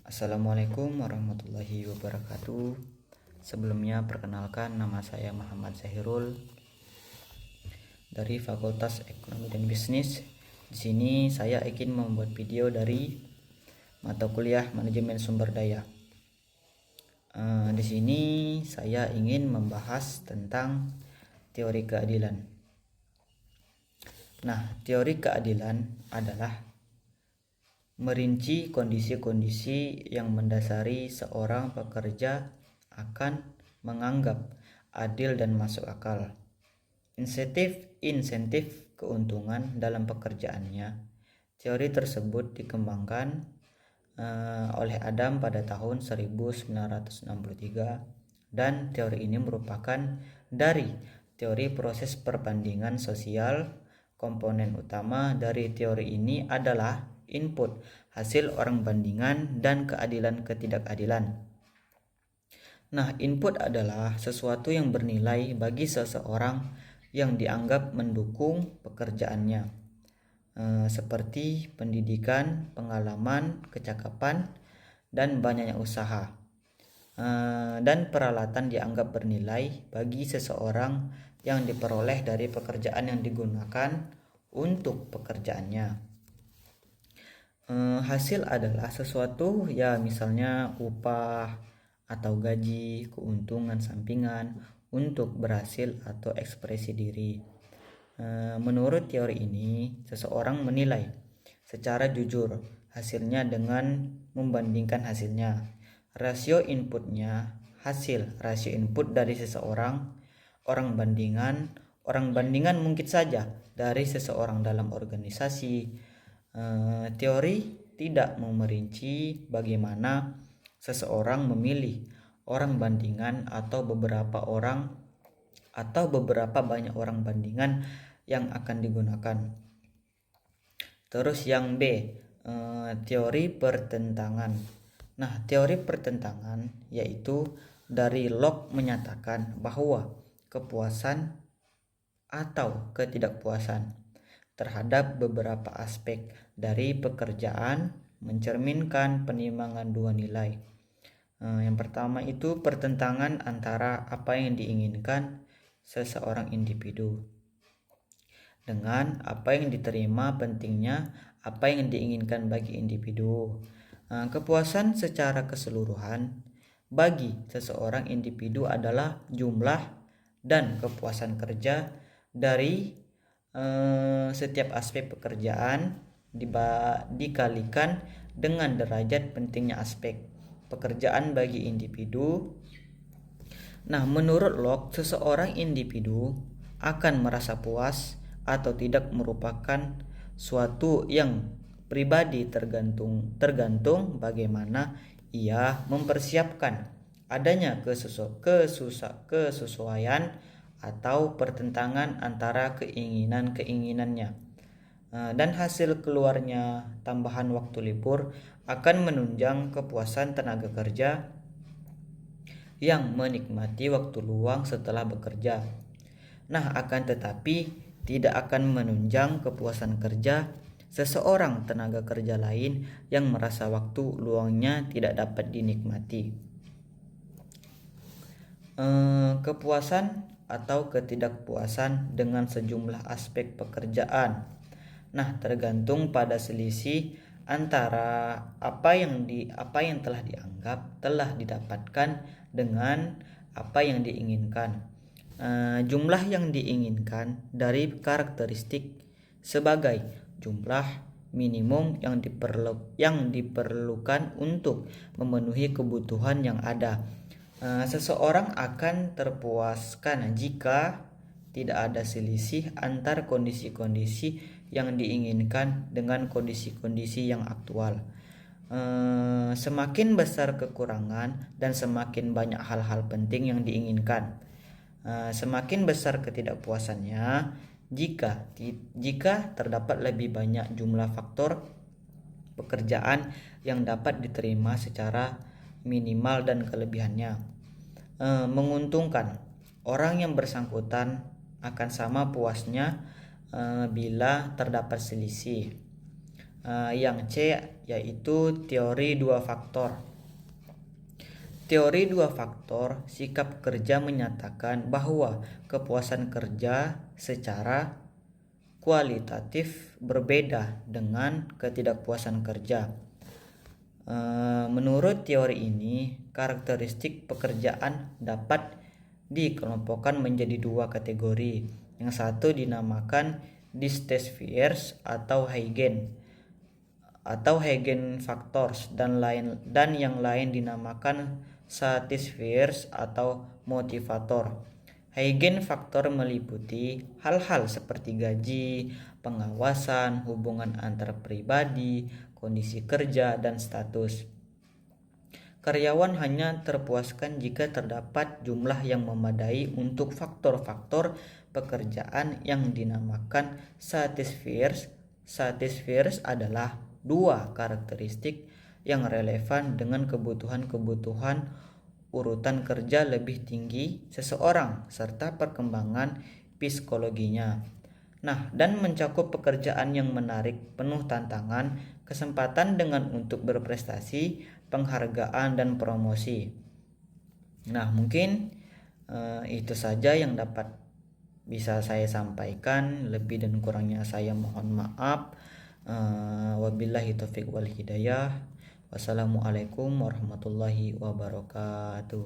Assalamualaikum warahmatullahi wabarakatuh. Sebelumnya perkenalkan, nama saya Muhammad Zahirul dari Fakultas Ekonomi dan Bisnis. Di sini saya ingin membuat video dari mata kuliah Manajemen Sumber Daya. Di sini saya ingin membahas tentang teori keadilan. Nah, teori keadilan adalah merinci kondisi-kondisi yang mendasari seorang pekerja akan menganggap adil dan masuk akal. Insentif keuntungan dalam pekerjaannya. Teori tersebut dikembangkan oleh Adam pada tahun 1963 dan teori ini merupakan dari teori proses perbandingan sosial. Komponen utama dari teori ini adalah input, hasil orang bandingan, dan keadilan ketidakadilan. Nah, input adalah sesuatu yang bernilai bagi seseorang yang dianggap mendukung pekerjaannya, seperti pendidikan, pengalaman, kecakapan, dan banyaknya usaha. Dan peralatan dianggap bernilai bagi seseorang yang diperoleh dari pekerjaan yang digunakan untuk pekerjaannya. Hasil adalah sesuatu ya, misalnya upah atau gaji, keuntungan sampingan untuk berhasil atau ekspresi diri. Menurut teori ini, seseorang menilai secara jujur hasilnya dengan membandingkan hasilnya. Rasio inputnya, rasio input dari seseorang, orang bandingan mungkin saja dari seseorang dalam organisasi. Teori tidak memerinci bagaimana seseorang memilih orang bandingan atau beberapa banyak orang bandingan yang akan digunakan. Terus yang B, teori pertentangan. Nah, teori pertentangan yaitu dari Locke menyatakan bahwa kepuasan atau ketidakpuasan terhadap beberapa aspek dari pekerjaan mencerminkan penimbangan dua nilai. Yang pertama itu pertentangan antara apa yang diinginkan seseorang individu dengan apa yang diterima pentingnya apa yang diinginkan bagi individu. Kepuasan secara keseluruhan bagi seseorang individu adalah jumlah dan kepuasan kerja dari setiap aspek pekerjaan dikalikan dengan derajat pentingnya aspek pekerjaan bagi individu. Nah, menurut Locke, seseorang individu akan merasa puas atau tidak merupakan suatu yang pribadi tergantung bagaimana ia mempersiapkan adanya kesesuaian atau pertentangan antara keinginannya. Dan hasil keluarnya tambahan waktu libur akan menunjang kepuasan tenaga kerja yang menikmati waktu luang setelah bekerja. Nah, akan tetapi tidak akan menunjang kepuasan kerja seseorang tenaga kerja lain yang merasa waktu luangnya tidak dapat dinikmati. Kepuasan atau ketidakpuasan dengan sejumlah aspek pekerjaan. Nah, tergantung pada selisih antara apa yang telah dianggap telah didapatkan dengan apa yang diinginkan. Jumlah yang diinginkan dari karakteristik sebagai jumlah minimum yang diperlukan untuk memenuhi kebutuhan yang ada. Seseorang akan terpuaskan jika tidak ada selisih antar kondisi-kondisi yang diinginkan dengan kondisi-kondisi yang aktual. Semakin besar kekurangan dan semakin banyak hal-hal penting yang diinginkan, semakin besar ketidakpuasannya jika terdapat lebih banyak jumlah faktor pekerjaan yang dapat diterima secara minimal dan kelebihannya. Menguntungkan, orang yang bersangkutan akan sama puasnya bila terdapat selisih. Yang C yaitu teori dua faktor. Teori dua faktor sikap kerja menyatakan bahwa kepuasan kerja secara kualitatif berbeda dengan ketidakpuasan kerja. Menurut teori ini, karakteristik pekerjaan dapat dikelompokkan menjadi dua kategori. Yang satu dinamakan dysspheres atau Huygens factors dan yang lain dinamakan satisfiers atau motivator. Huygens faktor meliputi hal-hal seperti gaji, pengawasan, hubungan antar pribadi, kondisi kerja, dan status. Karyawan hanya terpuaskan jika terdapat jumlah yang memadai untuk faktor-faktor pekerjaan yang dinamakan satisfiers. Satisfiers adalah dua karakteristik yang relevan dengan kebutuhan-kebutuhan urutan kerja lebih tinggi seseorang serta perkembangan psikologinya. Nah, dan mencakup pekerjaan yang menarik, penuh tantangan, kesempatan dengan untuk berprestasi, penghargaan dan promosi. Nah, mungkin itu saja yang dapat bisa saya sampaikan. Lebih dan kurangnya saya mohon maaf. Wabillahi taufiq wal hidayah. Wassalamualaikum warahmatullahi wabarakatuh.